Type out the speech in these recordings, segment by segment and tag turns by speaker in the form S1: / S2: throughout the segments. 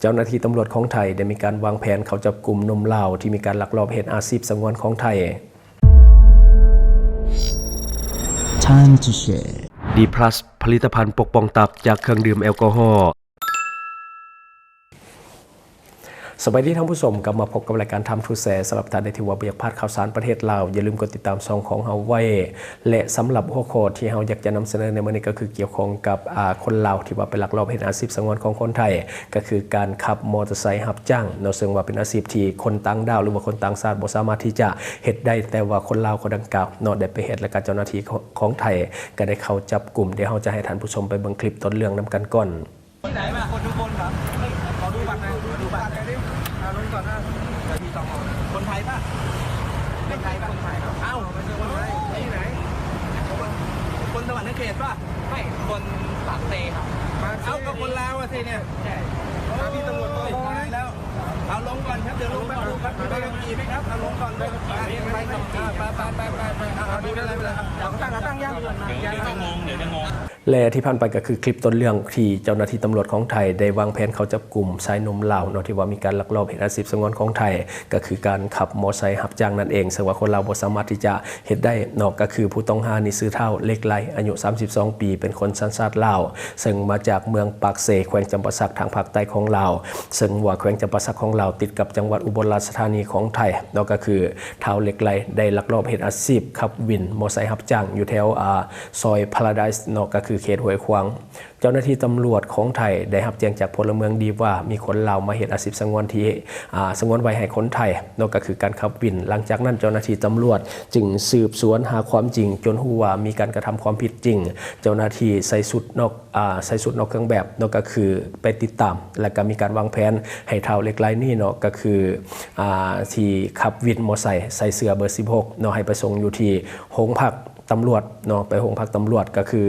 S1: เจ้าหน้าที่ตำรวจของไทยได้มีการวางแผนเขาจับกลุ่มหนุ่มลาวที่มีการลักลอบเฮ็ดอาชีพสงวนของไทย
S2: Time to share
S1: D+ ผลิตภัณฑ์ปกป้องตับจากเครื่องดื่มแอลกอฮอล์สวัสดีท่านผู้ชมกลับมาพบกับรายการทำทูแสสำหรับท่านที่ว่าอยากพลาดข่าวสารประเทศลาวอย่าลืมกดติดตามช่องของเฮาไว้และสำหรับหัวข้อที่เฮาอยากจะนำเสนอในวันนี้ก็คือเกี่ยวข้องกับคนลาวที่ว่าเป็นลักลอบเฮ็ดอาชีพสงวนของคนไทยก็คือการขับมอเตอร์ไซค์รับจ้างเนาะซึ่งว่าเป็นอาชีพที่คนต่างดาวหรือว่าคนต่างชาติบ่สามารถที่จะเฮ็ดได้แต่ว่าคนลาวคนดังกล่าวเนาะได้ไปเฮ็ดและก็เจ้าหน้าที่ของไทยก็ได้เข้าจับกลุ่มเดี๋ยวเฮาจะให้ท่านผู้ชมไปเบิ่งคลิปต้นเรื่องนํกันก่อน
S3: ที่ไหนมาคนทุกคนครับขอดูบัตรหน่อยดูบัตรดิลงก่อนนะมีสองคนไทยป่ะคนไทยป่ะคนไทยครับเอ้าไม่ใช่คนไทยที่ไหนคนจังหวัดนครเขตป่ะไม่คนปากเซครับเอ้ากับคนลาวอ่ะสิเนี่ยใช่พี่ตำรวจบอกแล้วเอาลงก่อนครับเดี๋ยวลงแป๊บนึงครับไปกันกี่ไหมครับเอาลงก่อนเลยไปเอาดูได้เลยตั้งยังจะงงเดี๋ยวจะงง
S1: และที่ผ่านไปก็คือคลิปต้นเรื่องที่เจ้าหน้าที่ตำรวจของไทยได้วางแผนเขาจับกลุ่มชายหนุ่มลาวเนาะที่ว่ามีการลักลอบเฮ็ดอาชีพสงวนของไทยก็คือการขับมอเตอร์ไซค์รับจ้างนั่นเองซึ่งว่าคนลาวบ่สามารถที่จะเฮ็ดได้เนาะก็คือผู้ต้องหานี่ชื่อเฒ่าเล็กไลอายุ32ปีเป็นคนสัญชาติลาวซึ่งมาจากเมืองปากเซแขวงจำปาสักทางภาคใต้ของลาวซึ่งว่าแขวงจำปาสักของลาวติดกับจังหวัดอุบลราชธานีของไทยเนาะก็คือเฒ่าเล็กไลได้ลักลอบเฮ็ดอาชีพขับวินมอเตอร์ไซค์รับจ้างอยู่แถวซอยพาราไดซ์เนาะก็คือเขตห้วยขวางเจ้าหน้าที่ตำรวจของไทยได้รับแจ้งจากพลเมืองดีว่ามีคนลาวมาเฮ็ดอาชีพสงวนที่สงวนไว้ให้คนไทยนอกก็คือการขับวินหลังจากนั้นเจ้าหน้าที่ตำรวจจึงสืบสวนหาความจริงจนรู้ว่ามีการกระทำความผิดจริงเจ้าหน้าที่ใส่สุดนอกเครื่องแบบนอกก็คือไปติดตามและก็มีการวางแผนให้เฒ่าเล็กไลนี่เนาะก็คือที่ขับวินมอเตอร์ไซค์ใส่เสื้อเบอร์16เนาะให้ไปส่งอยู่ที่โรงพักตำรวจเนาะไปโรงพักตำรวจก็คือ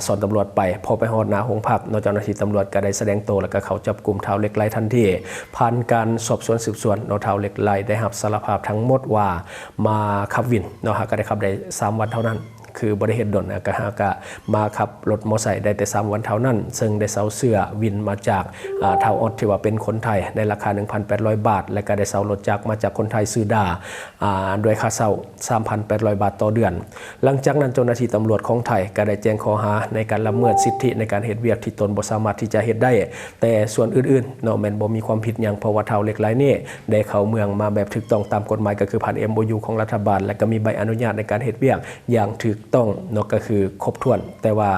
S1: สอนตำรวจไปพอไปฮอดหน้าโรงพักเนาะเจ้าหน้าที่ตำรวจก็ได้แสดงตัวแล้วก็เขาจับกลุ่มเฒ่าเล็กไลทันทีผ่านการสอบสวนสืบสวนเนาะเฒ่าเล็กไลได้รับสารภาพทั้งหมดว่ามาขับวินเนาะก็ได้ขับได้3วันเท่านั้นคือบริเหตุดนก็หากมาขับรถมอเตอร์ไซค์ได้แต่3วันเท่านั้นซึ่งได้เซาเสื้อวินมาจากเฒ่าออดที่ว่าเป็นคนไทยในราคา 1,800 บาทและก็ได้เซารถจักรมาจากคนไทยซื้อดาด้วยค่าเซา 3,800 บาทต่อเดือนหลังจากนั้นเจ้าหน้าที่ตำรวจของไทยก็ได้แจ้งข้อหาในการละเมิดสิทธิในการเฮ็ดเวียกที่ตนบ่สามารถที่จะเฮ็ดได้แต่ส่วนอื่นๆเนาะแม่นบ่มีความผิดหยังเพราะว่าเฒ่าเล็กหลายนี่ได้เข้าเมืองมาแบบถูกต้องตามกฎหมายก็คือผ่าน MOU ของรัฐบาลและก็มีใบอนุญาตในการเฮ็ดเวียกอย่างถูกต้องเนาะก็คือครบถ้วนแต่ว่า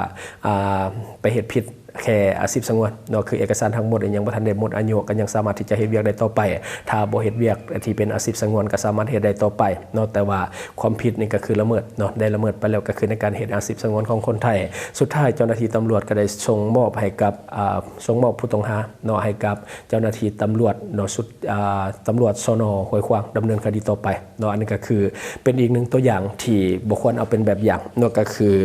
S1: ไปเฮ็ดผิดแค่อาชีพสงวนเนาะคือเอกสารทั้งหมดยังบ่ทันได้หมดอายุก็ยังสามารถที่จะเฮ็ดเวียกได้ต่อไปถ้าบ่เฮ็ดเวียกที่เป็นอาชีพสงวนก็สามารถเฮ็ดได้ต่อไปเนาะแต่ว่าความผิดนี่ก็คือละเมิดเนาะได้ละเมิดไปแล้วก็คือในการเฮ็ดอาชีพสงวนของคนไทยสุดท้ายเจ้าหน้าที่ตำรวจก็ได้ส่งมอบให้กับส่งมอบผู้ต้องหาเนาะให้กับเจ้าหน้าที่ตำรวจเนาะสุดตำรวจสน.ห้วยขวางดำเนินคดีต่อไปเนาะอันนี้ก็คือเป็นอีกหนึ่งตัวอย่างที่บ่ควรเอาเป็นแบบอย่างเนาะก็คือ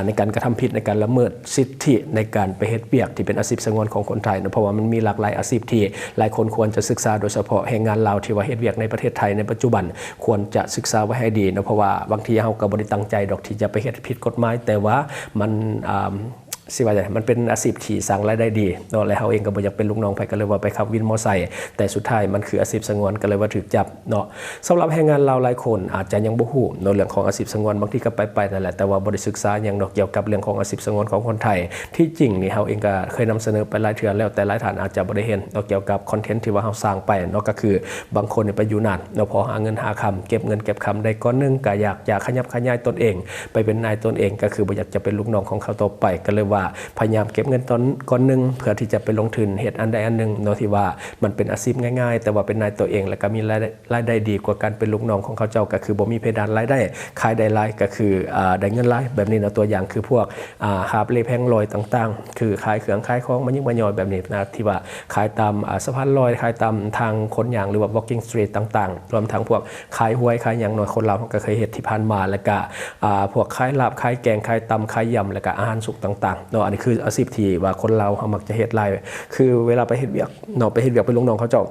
S1: ในการกระทำผิดในการละเมิดสิทธิในการไปเฮ็ดเวียกที่เป็นอาชีพสงวนของคนไทยนะเพราะว่ามันมีหลากหลายอาชีพที่หลายคนควรจะศึกษาโดยเฉพาะแรงงานลาวที่ว่าเฮ็ดเวียกในประเทศไทยในปัจจุบันควรจะศึกษาไว้ให้ดีนะเพราะว่าบางทีเฮาก็บ่ได้ตั้งใจดอกที่จะไปเฮ็ดผิดกฎหมายแต่ว่ามันสิว่ามันเป็นอาชีพที่สร้างรายได้ดีเนาะและเฮาเองก็บ่อยากเป็นลูกน้องไผก็เลยว่าไปขับวินมอเตอร์ไซค์แต่สุดท้ายมันคืออาชีพสงวนก็เลยว่าถูกจับเนาะสำหรับแรงงานลาวหลายคนอาจจะยังบ่ฮู้เนาะเรื่องของอาชีพสงวนบางทีก็ไปนั่นแหละแต่ว่าบ่ได้ศึกษาหยังดอกเกี่ยวกับเรื่องของอาชีพสงวนของคนไทยที่จริงนี่เฮาเองก็เคยนำเสนอไปหลายเทื่อแล้วแต่หลายท่านอาจจะบ่ได้เห็นเนาะเกี่ยวกับคอนเทนต์ที่ว่าเฮาสร้างไปเนาะก็คือบางคนไปอยู่นานเนาะพอหาเงินหาคำเก็บเงินเก็บคำได้ก้อนนึงก็อยากจะขยับขยายตนเองไปเป็นนายตนเองก็คือบ่อยากจะเป็นลูกน้องของเขาต่อไปก็เลยว่าพยายามเก็บเงินก้อนนึงเพื่อที่จะไปลงทุนเฮ็ดอันใดอันหนึ่งเนาะที่ว่ามันเป็นอาชีพง่ายๆแต่ว่าเป็นนายตัวเองแล้วก็มีรายได้ดีกว่าการเป็นลูกน้องของเขาเจ้าก็คือบ่มีเพดานรายได้ขายได้หลายก็คือได้เงินหลายแบบนี้นะตัวอย่างคือพวกหาบเล่แพงลอยต่างๆคือขายเครื่องขายของมันยิ่งบ่ย่อยแบบนี้นะที่ว่าขายตามสะพานลอยขายตามทางคนอย่างหรือว่า walking street ต่างๆรวมทั้งพวกขายหวยขายหยังน้อยคนเราก็เคยเฮ็ดที่ผ่านมาแล้วก็พวกขายลาบขายแกงขายตำขายยำแล้วก็อาหารสุกต่างๆเนาะอันนี้คืออาชีพที่ว่าคนเราเขามักจะเฮ็ดไล่คือเวลาไปเฮ็ดเวียกเนาะไปเฮ็ดเวียกไปลงน้องเขาเจ้า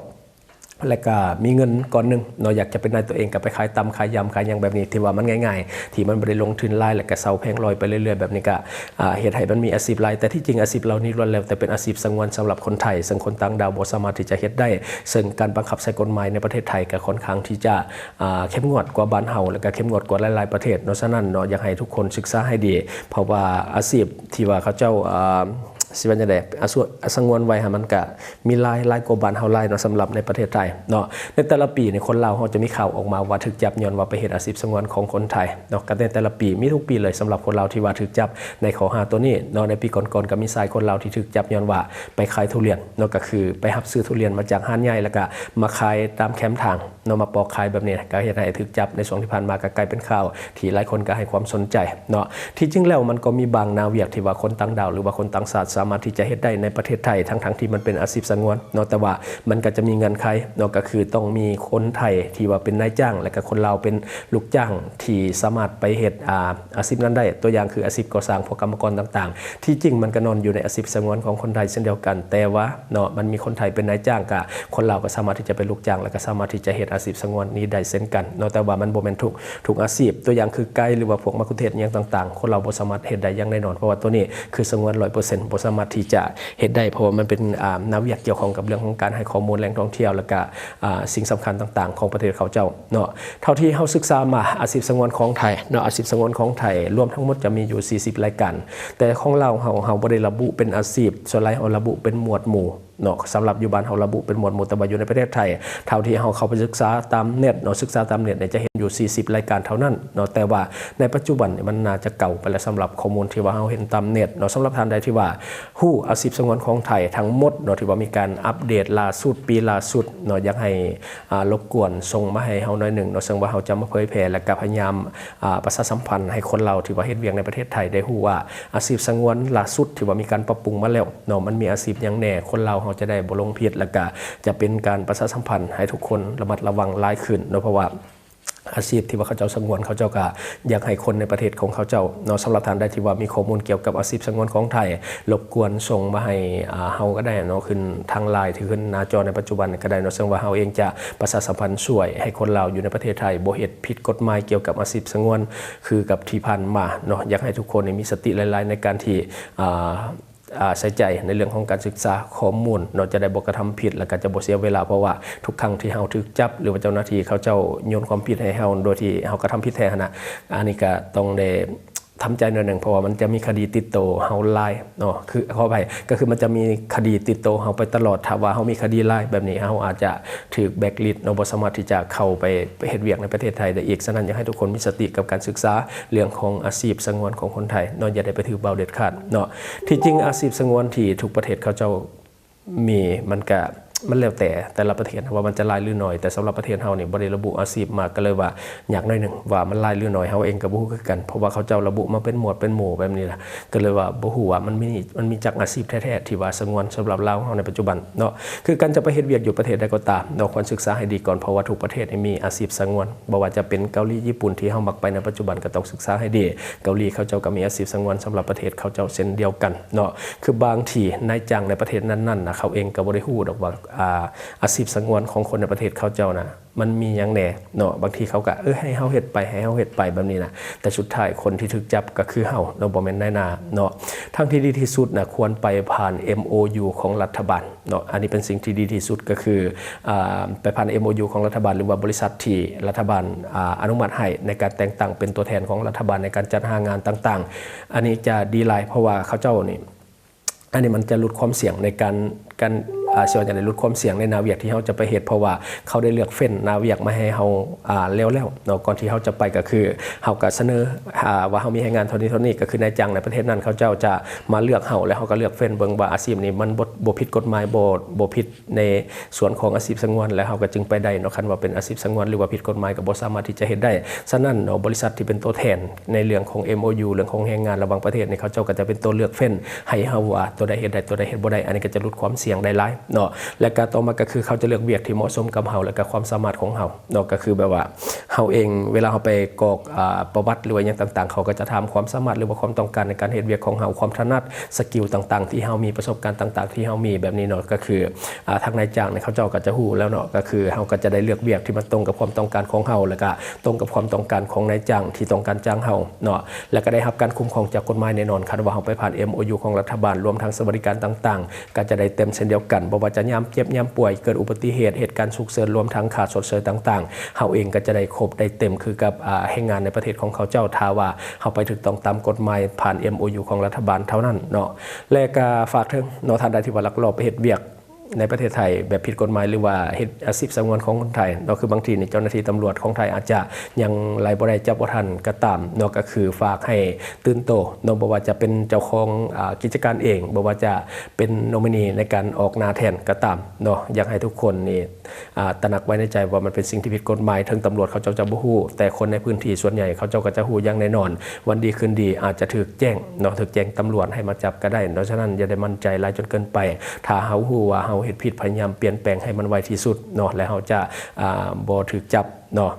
S1: และก็มีเงินก้อนหนึ่งเราอยากจะเป็นนายตัวเองกับไปขายตำขายยำขายอย่างแบบนี้ที่ว่ามันง่ายๆที่มันไม่ได้ลงทุนหลายและก็เซาแพงลอยไปเรื่อยๆแบบนี้ก็เหตุให้มันมีอาชีพหลายแต่ที่จริงอาชีพเหล่านี้ล้วนแล้วแต่เป็นอาชีพสงวนสำหรับคนไทยซึ่งคนต่างดาวบ่สามารถที่จะเฮ็ดได้ซึ่งการบังคับใช้กฎหมายในประเทศไทยก็ค่อนข้างที่จะเข้มงวดกว่าบ้านเฮาและก็เข้มงวดกว่าหลายๆประเทศฉะนั้นเนาะอยากให้ทุกคนศึกษาให้ดีเพราะว่าอาชีพที่ว่าเขาเจ้าสิว่าจังได๋สงวนไว้ให้มันก็มีหลายกว่าบ้านเฮาหลายเนาะสำหรับในประเทศไทยเนาะในแต่ละปีในคนลาวเฮาจะมีข่าวออกมาว่าถูกจับย้อนว่าไปเฮ็ดอาชีพสงวนของคนไทยเนาะก็ในแต่ละปีมีทุกปีเลยสำหรับคนลาวที่ว่าถูกจับในข้อหาตัวนี้เนาะในปีก่อนๆก็มีชายคนลาวที่ถูกจับย้อนว่าไปขายทุเรียนเนาะก็คือไปรับซื้อทุเรียนมาจากห้างใหญ่แล้วก็มาขายตามแคมป์ทางเนาะมาปอกขายแบบนี้ก็เฮ็ดให้ถูกจับในช่วงที่ผ่านมาก็กลายเป็นข่าวที่หลายคนก็ให้ความสนใจเนาะที่จริงแล้วมันก็มีบางนาเวียกที่ว่าคนต่างดาวหรือว่าคนต่างชาติสามารถที่จะเฮ็ดได้ในประเทศไทยทั้งที่มันเป็นอาชีพสงวนเนาะแต่ว่ามันก็จะมีเงื่อนไขเนาะก็คือต้องมีคนไทยที่ว่าเป็นนายจ้างและก็คนลาวเป็นลูกจ้างที่สามารถไปเฮ็ดอาชีพนั้นได้ตัวอย่างคืออาชีพก่อสร้างพวกกรรมกรต่างๆที่จริงมันก็นอนอยู่ในอาชีพสงวนของคนไทยเช่นเดียวกันแต่ว่าเนาะมันมีคนไทยเป็นนายจ้างกับคนลาวก็สามารถที่จะเป็นลูกจ้างและก็สามารถที่จะเฮ็ดอาชีพสงวนนี้ได้เช่นกันเนาะแต่ว่ามันบ่แม่นทุกอาชีพตัวอย่างคือไกด์หรือว่าพวกมัคคุเทศก์อย่างต่างๆคนเราบ่สามารถเฮ็ดได้อย่างแน่นอนเพราะว่าตัวนี้คือสงวน 100% บ่สามารถที่จะเฮ็ดได้เพราะว่ามันเป็นนาวิกเกี่ยวข้องกับเรื่องของการให้ข้อมูลแหล่งท่องเที่ยวและก็สิ่งสำคัญต่างๆของประเทศเขาเจ้าเนาะเท่าที่เฮาศึกษามาอาชีพสงวนของไทยเนาะอาชีพสงวนของไทยรวมทั้งหมดจะมีอยู่40รายการแต่ของเราเฮาบ่ได้ระบุเป็นอาชีพส่วนหลายเฮาระบุเป็นหมวดหมู่เนาะสำหรับอยู่บ้านเฮาระบุเป็นหมวดหมู่แต่ว่าอยู่ในประเทศไทยเท่าที่เฮาเข้าไปศึกษาตามเน็ตเนาะศึกษาตามเน็ตเนี่ยจะเห็นอยู่40รายการเท่านั้นเนาะแต่ว่าในปัจจุบันมันน่าจะเก่าไปแล้วสำหรับข้อมูลที่ว่าเฮาเห็นตามเน็ตเนาะสำหรับท่านใดที่ว่าฮู้อาชีพสงวนของไทยทั้งหมดเนาะที่ว่ามีการอัปเดตล่าสุดปีล่าสุดเนาะอยากให้รบกวนส่งมาให้เฮาหน่อยนึงเนาะซึ่งว่าเฮาจะมาเผยแพร่และก็พยายามประชาสัมพันธ์ให้คนเราที่ว่าเฮ็ดเวียกในประเทศไทยได้ฮู้ว่าอาชีพสงวนล่าสุดที่ว่ามีการปรับปรุงมาแล้วเนาะมันมีอาชีพหยังแน่คนเราเฮาจะได้บ่ลงผิดแล้วก็จะเป็นการประชาสัมพันธ์ให้ทุกคนระมัดระวังหลายขึ้นเนาะเพราะว่าอาชีพที่ว่าเขาเจ้าสงวนเขาเจ้าก็อยากให้คนในประเทศของเขาเจ้าเนาะสำหรับท่านใดที่ว่ามีข้อมูลเกี่ยวกับอาชีพสงวนของไทยรบกวนส่งมาให้เฮาก็ได้เนาะขึ้นทางไลน์ที่ขึ้นหน้าจอในปัจจุบันก็ได้เนาะซึ่งว่าเฮาเองจะประชาสัมพันธ์ช่วยให้คนลาวอยู่ในประเทศไทยบ่เฮ็ดผิดกฎหมายเกี่ยวกับอาชีพสงวนคือกับที่ผ่านมาเนาะอยากให้ทุกคนมีสติหลายๆในการที่ใส่ใจในเรื่องของการศึกษาข้อมูลเราจะได้บ่กระทำผิดและก็จะบ่เสียเวลาเพราะว่าทุกครั้งที่เฮาถูกจับหรือว่าเจ้าหน้าที่เขาเจ้าโยนความผิดให้เฮาโดยที่เฮากระทำผิดแท้นะอันนี้ก็ต้องได้ทำใจหน่อยหนึ่งเพราะว่ามันจะมีคดีติดโตเฮาไล่เนาะคือขออภัยก็คือมันจะมีคดีติดโตเฮาไปตลอดถ้าว่าเฮามีคดีไล่แบบนี้เฮาอาจจะถูกแบล็คลิสต์เนาะบ่สามารถที่จะเข้าไปเฮ็ดเวียกในประเทศไทยได้อีกฉะนั้นอยากให้ทุกคนมีสติกับการศึกษาเรื่องของอาชีพสงวนของคนไทยเนาะอย่าได้ไปถือเบาเด็ดขาดเนาะที่จริงอาชีพสงวนที่ทุกประเทศเขาเจ้ามีมันแล้วแต่ละประเทศว่ามันจะลายหรือน้อยแต่สำหรับประเทศเฮานี่บ่ได้ระบุอาชีพมาก็เลยว่าอยากหน่อยนึงว่ามันลายหรือน้อยเฮาเองก็บ่ฮู้คือกันเพราะว่าเขาเจ้าระบุมาเป็นหมวดเป็นหมู่แบบนี้ล่ะก็เลยว่าบ่ฮู้ว่ามันมีจักอาชีพแท้ๆที่ว่าสงวนสำหรับลาวเฮาในปัจจุบันเนาะคือการจะไปเฮ็ดเวียกอยู่ประเทศใดก็ตามเราควรศึกษาให้ดีก่อนเพราะว่าทุกประเทศมีอาชีพสงวนบ่ว่าจะเป็นเกาหลีญี่ปุ่นที่เฮามักไปในปัจจุบันก็ต้องศึกษาให้ดีเกาหลีเขาเจ้าก็มีอาชีพสงวนสำหรับประเทศเขาเจ้าเช่นเดียวกันเนาะคือบางทีนายจ้างในประเทศนั้นๆนะเขาเองก็บ่ได้ฮู้ดอกว่าอาชีพสงวนของคนในประเทศเขาเจ้านะมันมีอย่างแน่เนาะบางทีเขาก็ให้เฮาเฮ็ดไปแบบนี้นะแต่สุดท้ายคนที่ถูกจับก็คือเฮาเราบ่แม่นนายหน้าเนาะทางที่ดีที่สุดนะควรไปผ่าน MOU ของรัฐบาลเนาะอันนี้เป็นสิ่งที่ดีที่สุดก็คือไปผ่าน MOU ของรัฐบาลหรือว่าบริษัทที่รัฐบาลอนุมัติให้ในการแต่งตั้งเป็นตัวแทนของรัฐบาลในการจัดหางานต่างๆอันนี้จะดีหลายเพราะว่าเขาเจ้านี่อันนี้มันจะลดความเสี่ยงในการเชื่อว่าจะได้ลดความเสี่ยงในนาเวียกที่เขาจะไปเหตุเพราะว่าเขาได้เลือกเฟ้นนาเวียกมาให้เขาแล้วเนาะก่อนที่เขาจะไปก็คือเขาก็เสนอว่าเขามีให้งานเท่านี้ก็คือนายจ้างในประเทศนั้นเขาเจ้าจะมาเลือกเขาแล้วเขาก็เลือกเฟ้นเบิ่งว่าอาชีพนี้มันบ่ผิดกฎหมายบ่ผิดในส่วนของอาชีพสงวนแล้วเขาก็จึงไปได้เนาะคันว่าเป็นอาชีพสงวนหรือว่าผิดกฎหมายก็บ่สามารถที่จะเฮ็ดได้ฉะนั้นเนาะบริษัทที่เป็นตัวแทนในเรื่องของ MOU เรื่องของแรงงานระหว่างประเทศนี่เขาเจ้าก็จะเป็นตัวเลือกเฟ้นให้เฮาว่าตัวใดเฮ็ดได้ตัวใดเฮ็ดบ่ได้อันนี้ก็จะลดความเสี่ยงได้หลาย เนาะและก็ต่อมาก็คือเขาจะเลือกเวียกที่เหมาะสมกับเฮาและก็ความสามารถของเฮาเนาะก็คือแบบว่าเฮาเองเวลาเฮาไปกรอกประวัติหรือว่าอย่างต่างๆเขาก็จะถามความสามารถหรือว่าความต้องการในการเฮ็ดเวียกของเฮาความถนัดสกิลต่างๆที่เฮามีประสบการณ์ต่างๆที่เฮามีแบบนี้เนาะก็คือทางนายจ้างเนี่ยเขาเจ้าก็จะฮู้แล้วเนาะก็คือเฮาก็จะได้เลือกเวียกที่มันตรงกับความต้องการของเฮาแล้วก็ตรงกับความต้องการของนายจ้างที่ต้องการจ้างเฮาเนาะแล้วก็ได้รับการคุ้มครองจากกฎหมายแน่นอนคันว่าเฮาไปผ่าน MOU ของรัฐบาลรวมทั้งสวัสดิการต่างๆก็จะได้เต็มเช่นเดียวกันบ่ว่าจะยามเจ็บยามป่วยเกิดอุบัติเหตุเหตุการณ์ฉุกเฉินรวมทั้งค่าชดเชยต่างๆเฮาเองก็จะได้ครบได้เต็มคือกับแรงงานในประเทศของเขาเจ้าถ้าว่าเฮาไปถูกต้องตามกฎหมายผ่าน MOU ของรัฐบาลเท่านั้นเนาะและก็ฝากถึงเนาะท่านใดที่ว่าลักลอบไปเฮ็ดเวียกในประเทศไทยแบบผิดกฎหมายหรือว่าเฮ็ดอาชีพสงวนของคนไทยก็คือบางทีเจ้าหน้าที่ตำรวจของไทยอาจจะยังไล่บ่ได้จับบ่ทันก็ตามเนาะก็คือฝากให้ตื่นโตเนาะบ่ว่าจะเป็นเจ้าของกิจการเองบ่ว่าจะเป็นโนมินีในการออกหน้าแทนก็ตามเนาะอยากให้ทุกคนนี่ตระหนักไว้ในใจว่ามันเป็นสิ่งที่ผิดกฎหมายถึงตำรวจเขาเจ้าจะบ่ฮู้แต่คนในพื้นที่ส่วนใหญ่เขาเจ้าก็จะฮู้อย่างแน่นอนวันดีคืนดีอาจจะถูกแจ้งเนาะถูกแจ้งตำรวจให้มาจับก็ได้เพราะฉะนั้นอย่าได้มั่นใจหลายจนเกินไปถ้าเฮาฮู้ว่าเฮาเฮ็ดผิดพยายามเปลี่ยนแปลงให้มันไวที่สุดเนาะแล้วเขาจะบ่ถูกจับเนาะ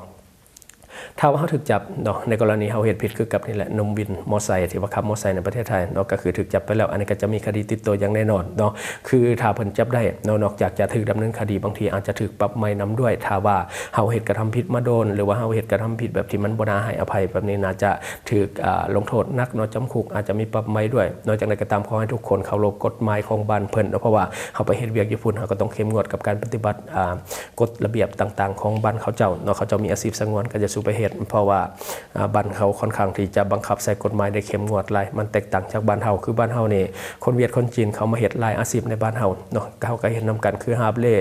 S1: ถ้าว่าเขาถูกจับเนาะในกรณีเขาเหตุผิดคือกับนี่แหละนมวินมอไซค์ที่ว่าขับมอไซค์ในประเทศไทยเนาะก็คือถูกจับไปแล้วอันนี้ก็จะมีคดีติดตัวอย่างแน่นอนเนาะคือถ้าเพิ่นจับได้เนาะนอกจากจะถูกดำเนินคดีบางทีอาจจะถูกปรับใหม่นำด้วยถ้าว่าเขาเหตุกระทำผิดมาโดนหรือว่าเขาเหตุกระทำผิดแบบที่มันบ่น่าให้อภัยแบบนี้น่าจะถูกลงโทษหนักเนาะจำคุกอาจจะมีปรับใหม่ด้วยนอกจากนั้นก็ตามขอให้ทุกคนเคารพกฎหมายของบ้านเพิ่นเพราะว่าเขาไปเฮ็ดเวียกญี่ปุ่นเขาก็ต้องเข้มงวดกับการปฏิบัติกฎระเบียบต่างๆของบ้านเขาเจ้าเนาะเขาเจ้ามีอาชีพสงวนก็จะสู้ไปเฮ็ดเพราะว่าบ้านเขาค่อนข้างที่จะบังคับใส่กฎหมายได้เข้มงวดหลายมันแตกต่างจากบ้านเฮาคือบ้านเฮานี่คนเวียดคนจีนเขามาเฮ็ดหลายอาชีพในบ้านเฮาเนาะเขาก็เห็นนำกันคือหาบเล่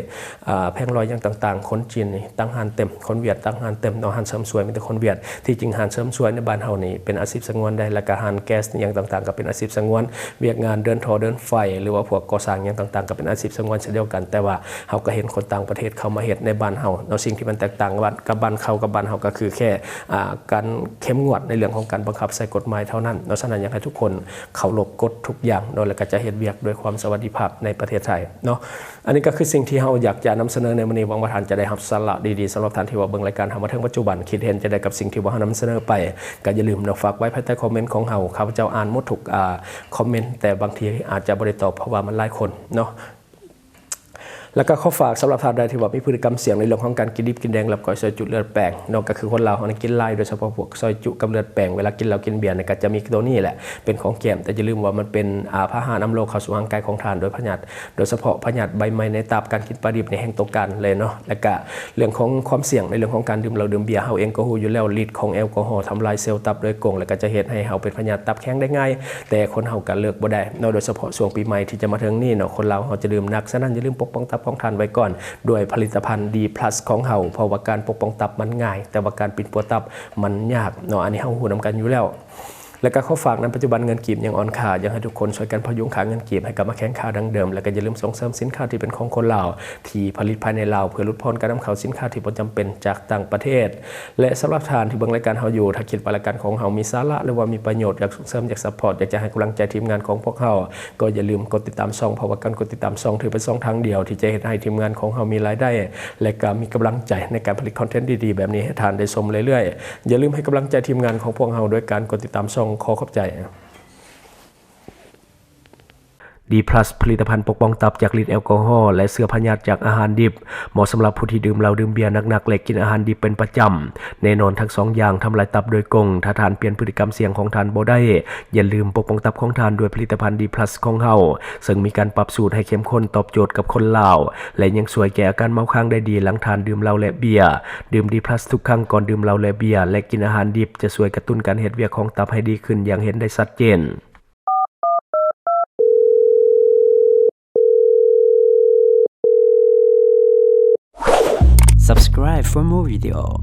S1: แพงลอยอย่างต่างๆคนจีนนี่ตั้งหานเต็มคนเวียดตั้งหานเต็มเนาะหานเสริมสวยมีแต่คนเวียดที่จริงหานเสริมสวยในบ้านเฮานี่เป็นอาชีพสงวนได้และก็หานแก๊สอย่างต่างๆก็เป็นอาชีพสงวนเวียกงานเดินท่อเดินไฟหรือว่าพวกก่อสร้างอย่างต่างๆก็เป็นอาชีพสงวนเช่นเดียวกันแต่ว่าเฮาก็เห็นคนต่างประเทศเข้ามาเฮ็ดในบ้านเฮาเนาะสิ่งที่มันแตกต่างกับบ้านเขากับบ้านเฮาก็คือแค่การเข้มงวดในเรื่องของการบังคับใส่กฎหมายเท่านั้นเนาะฉะนั้นอยากให้ทุกคนเคารพกฎทุกอย่างโดยแล้วก็จะเฮ็ดเวียกด้วยความสวัสดิภาพในประเทศไทยเนาะอันนี้ก็คือสิ่งที่เฮาอยากจะนำเสนอในวันนี้หวังว่าท่านจะได้รับสาระดีๆสำหรับท่านที่ว่าเบิ่งรายการเฮามาถึงปัจจุบันคิดเห็นจะได้กับสิ่งที่ว่าเฮานำเสนอไปก็อย่าลืมฝากไว้ภายใต้คอมเมนต์ของเฮาข้าพเจ้าอ่านหมดทุกคอมเมนต์แต่บางทีอาจจะบ่ได้ตอบเพราะว่ามันหลายคนเนาะแล้วก็ข้อฝากสำหรับท่านใดที่ว่ามีพฤติกรรมเสี่ยงในเรื่องของการกินดิบกินแดงรับก้อยซอยจุเลือดแปลงนอกก็คือคนเราเขากินไล่โดยเฉพาะพวกซอยจุกับเลือดแปลงเวลากินเรากินเบียร์เนี่ยก็จะมีตัวนี้แหละเป็นของแก้มแต่อย่าลืมว่ามันเป็นพาหะนำโรคเข้าสู่ร่างกายของท่านโดยพยาธิโดยเฉพาะพยาธิใบไม้ในตับการกินปลาดิบในแห่งตกกันเลยเนาะแล้วก็เรื่องของความเสี่ยงในเรื่องของการดื่มเหล้าดื่มเบียร์เฮาเองก็ฮู้อยู่แล้วฤทธิ์ของแอลกอฮอล์ทำลายเซลล์ตับโดยกงแล้วก็จะเฮ็ดให้เฮาเป็นพยาธิตับแข็งได้ง่ายแต่คนเฮาก็เลิกบ่ได้เนาะโดยเฉพาะช่วงปีใหม่ที่จะมาถึงนี่เนาะคนเราเฮาจะดื่มหนักฉะนั้นอย่าลืมปกป้องตับของท่านไว้ก่อนด้วยผลิตภัณฑ์ D+ ของเฮาเพราะว่าการปกป้องตับมันง่ายแต่ว่าการปิดปัวตับมันยากเนาะอันนี้เฮาฮู้นำกันอยู่แล้วแล้วก็ข้อฝากในปัจจุบันเงินกีบยังอ่อนค่าอยากให้ทุกคนช่วยกันพยุงค่าเงินกีบให้กลับมาแข็งค่าดังเดิมแล้วก็อย่าลืมส่งเสริมสินค้าที่เป็นของคนลาวที่ผลิตภายในลาวเพื่อลดพรการนำเข้าสินค้าที่บ่จำเป็นจากต่างประเทศและสำหรับท่านที่เบิ่งรายการเฮาอยู่ถ้าคิดว่ารายการของเฮามีสาระหรือว่ามีประโยชน์อยากส่งเสริมอยากซัพพอร์ตอยากจะให้กำลังใจทีมงานของพวกเฮาก็อย่าลืมกดติดตามช่องเพราะว่าการกดติดตามช่องถือเป็นช่องทางเดียวที่จะเฮ็ดให้ทีมงานของเฮามีรายได้และก็มีกำลังใจในการผลิตคอนเทนต์ดีๆแบบนี้ให้ท่านได้ชมเรื่อยๆอย่าลืมให้กำลังใจทีมงานของพวกเฮาด้วยการกดติดตามช่องขอขอบใจD+ ผลิตภัณฑ์ปกป้องตับจากฤทธิ์แอลกอฮอล์และเชื้อพยาธิจากอาหารดิบเหมาะสำหรับผู้ที่ดื่มเหล้าดื่มเบียร์หนักๆและกินอาหารดิบเป็นประจำแน่นอนทั้ง2อย่างทำลายตับโดยกงถ้าท่านเปลี่ยนพฤติกรรมเสี่ยงของท่านบ่ได้อย่าลืมปกป้องตับของท่านด้วยผลิตภัณฑ์ D+ ของเฮาซึ่งมีการปรับสูตรให้เข้มข้นตอบโจทย์กับคนลาวและยังช่วยแก้อาการเมาค้างได้ดีหลังทานดื่มเหล้าและเบียร์ดื่ม D+ ทุกครั้งก่อนดื่มเหล้าและเบียร์และกินอาหารดิบจะช่วยกระตุ้นการเฮ็ดเวียกของตับให้ดีขึ้นอย่างเห็นได้ชัดเจน
S2: Subscribe for more video.